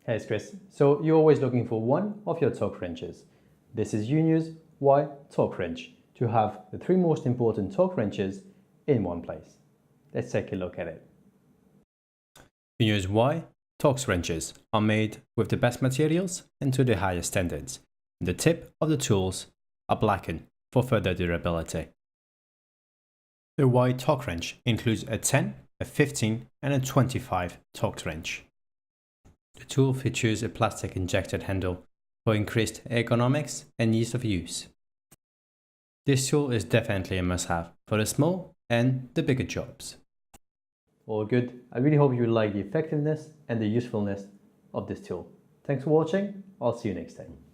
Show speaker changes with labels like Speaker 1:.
Speaker 1: Hey, it's Chris. So you're always looking for one of your torque wrenches. This is Unior's Y torque wrench to have the three most important torque wrenches in one place. Let's take a look at it. Unior's Y torque wrenches are made with the best materials and to the highest standards. The tip of the tools are blackened for further durability. The Y torque wrench includes a 10, a 15 and a 25 torque wrench. The tool features a plastic injected handle for increased ergonomics and ease of use. This tool is definitely a must-have for the small and the bigger jobs. All good. I really hope you like the effectiveness and the usefulness of this tool. Thanks for watching. I'll see you next time.